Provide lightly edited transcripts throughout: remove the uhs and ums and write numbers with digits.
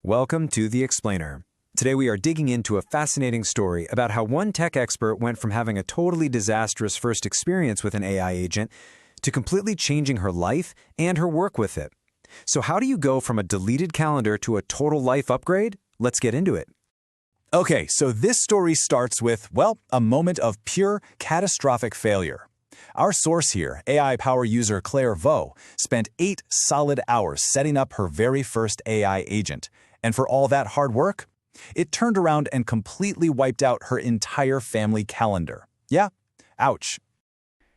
Welcome to The Explainer. Today we are digging into a fascinating story about how one tech expert went from having a totally disastrous first experience with an AI agent to completely changing her life and her work with it. So how do you go from a deleted calendar to a total life upgrade? Let's get into it. Okay, so this story starts with, well, a moment of pure catastrophic failure. Our source here, AI power user Claire Vo, spent 8 solid hours setting up her very first AI agent. And for all that hard work, it turned around and completely wiped out her entire family calendar. Yeah, ouch.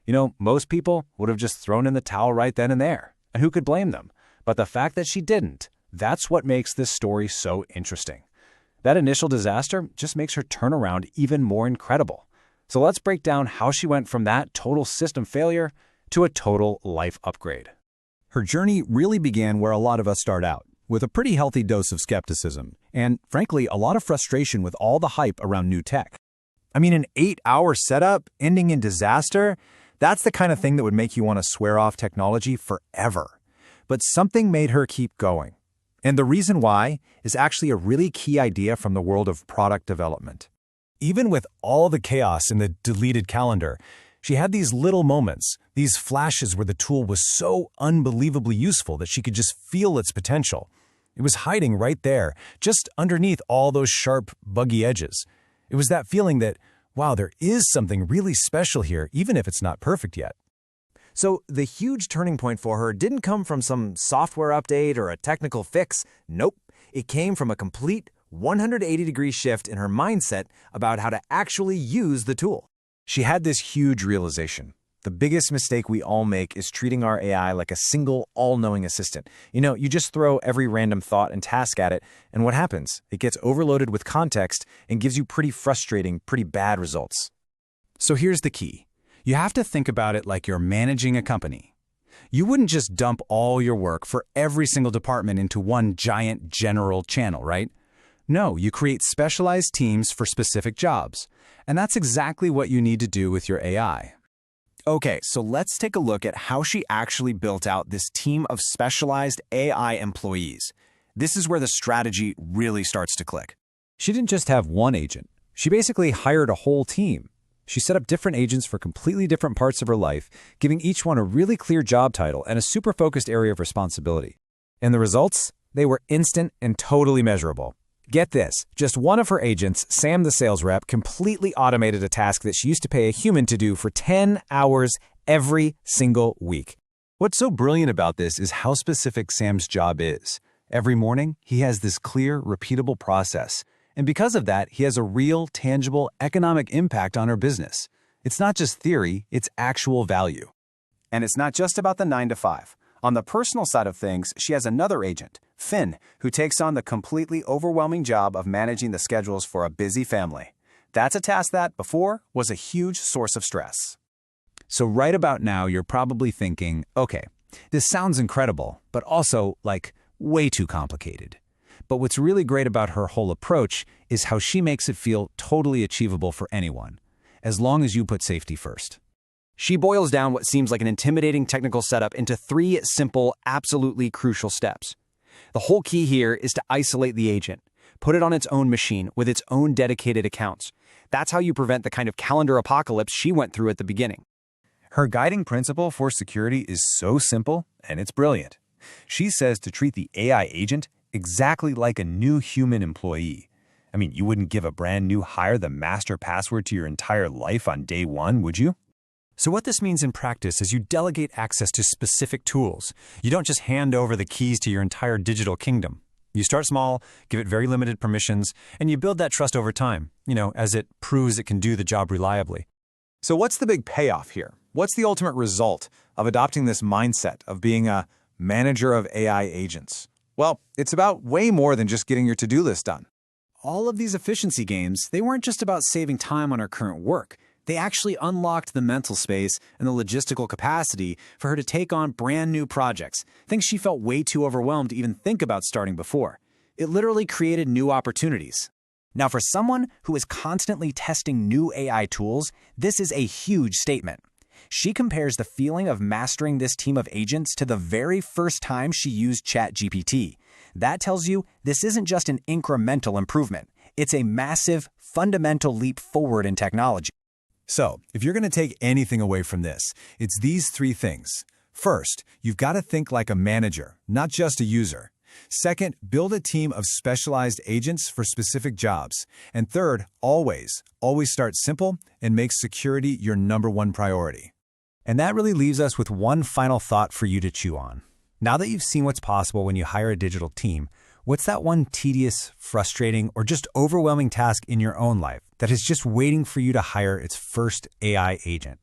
You know, most people would have just thrown in the towel right then and there. And who could blame them? But the fact that she didn't, that's what makes this story so interesting. That initial disaster just makes her turnaround even more incredible. So let's break down how she went from that total system failure to a total life upgrade. Her journey really began where a lot of us start out, with a pretty healthy dose of skepticism, and frankly, a lot of frustration with all the hype around new tech. I mean, an 8-hour setup ending in disaster, that's the kind of thing that would make you want to swear off technology forever. But something made her keep going. And the reason why is actually a really key idea from the world of product development. Even with all the chaos in the deleted calendar, she had these little moments, these flashes where the tool was so unbelievably useful that she could just feel its potential. It was hiding right there, just underneath all those sharp, buggy edges. It was that feeling that, wow, there is something really special here, even if it's not perfect yet. So the huge turning point for her didn't come from some software update or a technical fix. Nope. It came from a complete 180-degree shift in her mindset about how to actually use the tool. She had this huge realization. The biggest mistake we all make is treating our AI like a single, all-knowing assistant. You just throw every random thought and task at it, and what happens? It gets overloaded with context and gives you pretty frustrating, pretty bad results. So here's the key. You have to think about it like you're managing a company. You wouldn't just dump all your work for every single department into one giant general channel, right? No, you create specialized teams for specific jobs. And that's exactly what you need to do with your AI. Okay, so let's take a look at how she actually built out this team of specialized AI employees. This is where the strategy really starts to click. She didn't just have one agent. She basically hired a whole team. She set up different agents for completely different parts of her life, giving each one a really clear job title and a super focused area of responsibility. And the results? They were instant and totally measurable. Get this, just one of her agents, Sam the sales rep, completely automated a task that she used to pay a human to do for 10 hours every single week. What's so brilliant about this is how specific Sam's job is. Every morning, he has this clear, repeatable process. And because of that, he has a real, tangible, economic impact on her business. It's not just theory, it's actual value. And it's not just about the 9 to 5. On the personal side of things, she has another agent, Finn, who takes on the completely overwhelming job of managing the schedules for a busy family. That's a task that, before, was a huge source of stress. So right about now, you're probably thinking, okay, this sounds incredible, but also, way too complicated. But what's really great about her whole approach is how she makes it feel totally achievable for anyone, as long as you put safety first. She boils down what seems like an intimidating technical setup into 3 simple, absolutely crucial steps. The whole key here is to isolate the agent, put it on its own machine with its own dedicated accounts. That's how you prevent the kind of calendar apocalypse she went through at the beginning. Her guiding principle for security is so simple, and it's brilliant. She says to treat the AI agent exactly like a new human employee. I mean, you wouldn't give a brand new hire the master password to your entire life on day 1, would you? So what this means in practice is you delegate access to specific tools. You don't just hand over the keys to your entire digital kingdom. You start small, give it very limited permissions, and you build that trust over time, as it proves it can do the job reliably. So what's the big payoff here? What's the ultimate result of adopting this mindset of being a manager of AI agents? Well, it's about way more than just getting your to-do list done. All of these efficiency gains, they weren't just about saving time on her current work. They actually unlocked the mental space and the logistical capacity for her to take on brand new projects, things she felt way too overwhelmed to even think about starting before. It literally created new opportunities. Now, for someone who is constantly testing new AI tools, this is a huge statement. She compares the feeling of mastering this team of agents to the very first time she used ChatGPT. That tells you this isn't just an incremental improvement. It's a massive, fundamental leap forward in technology. So, if you're going to take anything away from this, it's these three things. First, you've got to think like a manager, not just a user. Second, build a team of specialized agents for specific jobs. And third, always start simple and make security your #1 priority. And that really leaves us with one final thought for you to chew on. Now that you've seen what's possible when you hire a digital team, what's that one tedious, frustrating, or just overwhelming task in your own life that is just waiting for you to hire its first AI agent?